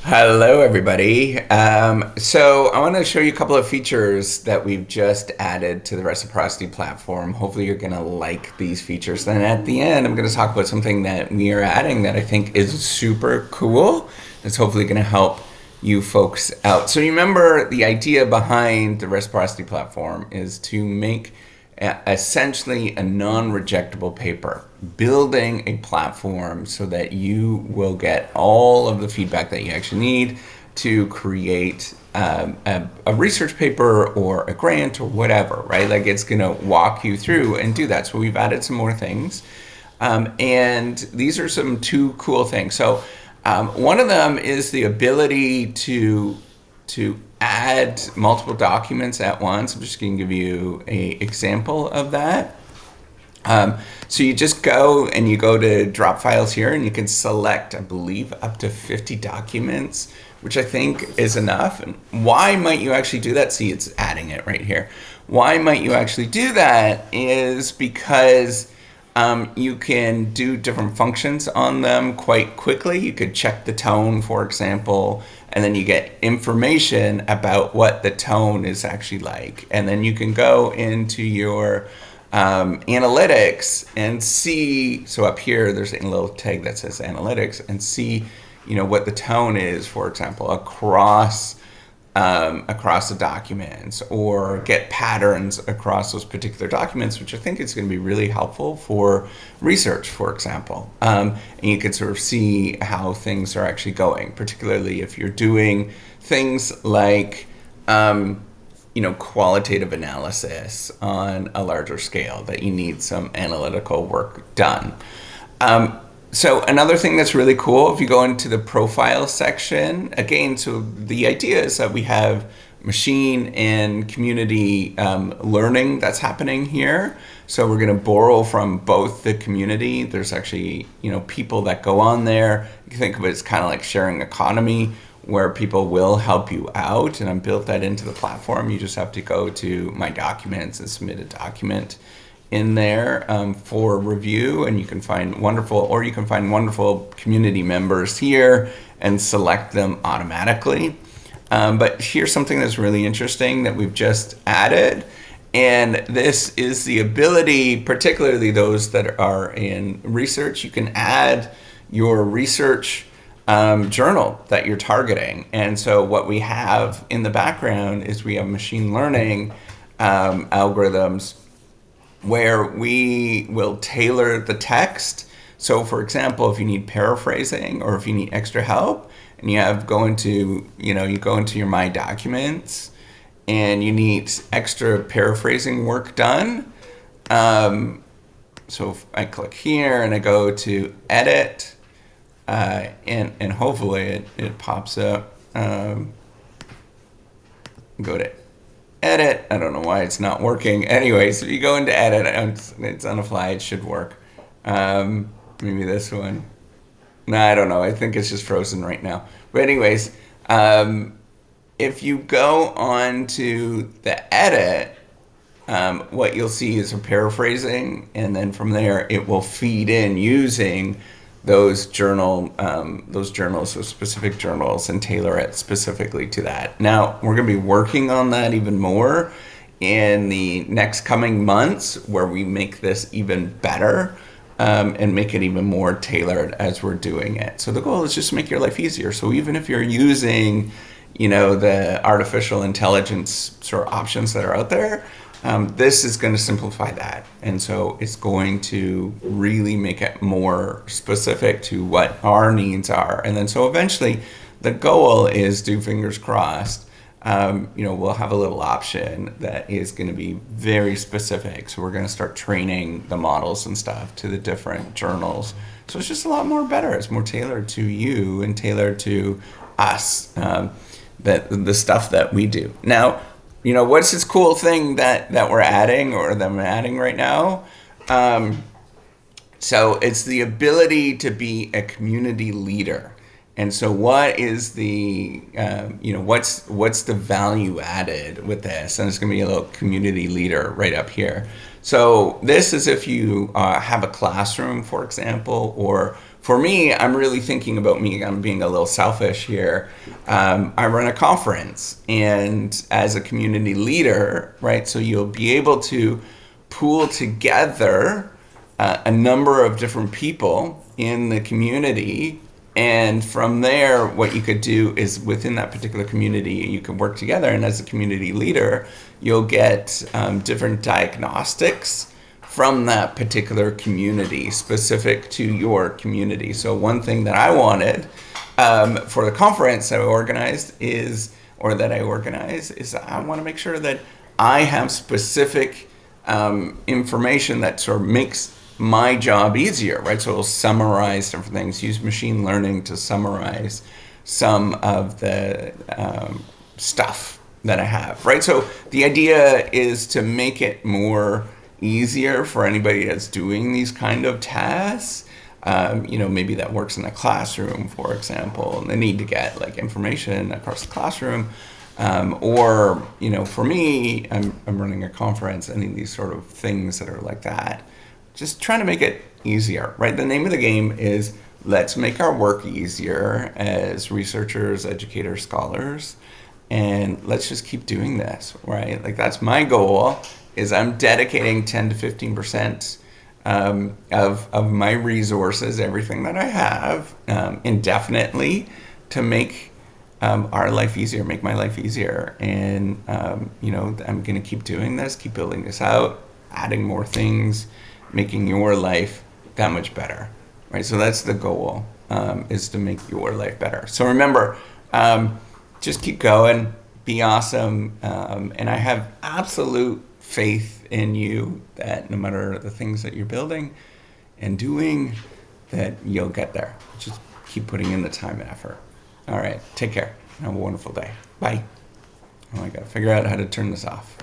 Hello, everybody. So I want to show you a couple of features that we've just added to the Reciprocity platform. Hopefully you're going to like these features. Then at the end, I'm going to talk about something that we are adding that I think is super cool. That's hopefully going to help you folks out. So remember, the idea behind the Reciprocity platform is to make essentially a non-rejectable paper, building a platform so that you will get all of the feedback that you actually need to create a research paper or a grant or whatever, right? Like, it's going to walk you through and do that. So we've added some more things. And these are some two cool things. So one of them is the ability to add multiple documents at once. I'm just going to give you an example of that. So you just go and you go to drop files here and you can select, I believe, up to 50 documents, which I think is enough. And why might you actually do that? See, it's adding it right here. Why might you actually do that is because you can do different functions on them quite quickly. You could check the tone, for example, and then you get information about what the tone is actually like. And then you can go into your analytics and see, so up here there's a little tag that says analytics, and see, what the tone is, for example, across the documents, or get patterns across those particular documents, which I think is going to be really helpful for research, for example. And you can sort of see how things are actually going, particularly if you're doing things like qualitative analysis on a larger scale that you need some analytical work done. So another thing that's really cool, if you go into the profile section, again, so the idea is that we have machine and community learning that's happening here. So we're going to borrow from both the community. There's actually, people that go on there. You can think of it as kind of like sharing economy, where people will help you out. And I built that into the platform. You just have to go to My Documents and submit a document in there for review, and you can find wonderful community members here and select them automatically. But here's something that's really interesting that we've just added, and this is the ability, particularly those that are in research, you can add your research journal that you're targeting. And so what we have in the background is we have machine learning algorithms where we will tailor the text. So for example, if you need paraphrasing or if you need extra help, and you go into your My Documents and you need extra paraphrasing work done. So if I click here and I go to edit, and hopefully it pops up. Go to edit. I don't know why it's not working. Anyways, if you go into edit, it's on the fly. It should work. Maybe this one. No, I don't know. I think it's just frozen right now. But anyways, if you go on to the edit, what you'll see is a paraphrasing, and then from there it will feed in using those specific journals, and tailor it specifically to that. Now, we're going to be working on that even more in the next coming months, where we make this even better and make it even more tailored as we're doing it. So the goal is just to make your life easier. So even if you're using, the artificial intelligence sort of options that are out there, this is going to simplify that. And so it's going to really make it more specific to what our needs are. And then so eventually the goal is, fingers crossed, we'll have a little option that is going to be very specific. So we're going to start training the models and stuff to the different journals. So it's just a lot more better. It's more tailored to you and tailored to us, the stuff that we do. Now, what's this cool thing that we're adding, or that I'm adding right now? So it's the ability to be a community leader. And so what is the, what's the value added with this? And it's going to be a little community leader right up here. So this is if you have a classroom, for example, or For me, I'm really thinking about me. I'm being a little selfish here. I run a conference, and as a community leader, right? So you'll be able to pool together a number of different people in the community. And from there, what you could do is within that particular community, you can work together. And as a community leader, you'll get different diagnostics from that particular community, specific to your community. So one thing that I wanted for the conference that I organize is I want to make sure that I have specific information that sort of makes my job easier, right? So it'll summarize different things, use machine learning to summarize some of the stuff that I have, right? So the idea is to make it more easier for anybody that's doing these kind of tasks. Maybe that works in a classroom, for example, and they need to get like information across the classroom. Or for me, I'm running a conference, any of these sort of things that are like that. Just trying to make it easier, right? The name of the game is let's make our work easier as researchers, educators, scholars, and let's just keep doing this, right? Like that's my goal, is I'm dedicating 10 to 15% of my resources, everything that I have, indefinitely to make our life easier, make my life easier. And, I'm going to keep doing this, keep building this out, adding more things, making your life that much better, right? So that's the goal, is to make your life better. So remember, just keep going, be awesome, and I have absolute faith in you that no matter the things that you're building and doing, that you'll get there. Just keep putting in the time and effort. All right, take care. Have a wonderful day. Bye. Oh, I gotta figure out how to turn this off.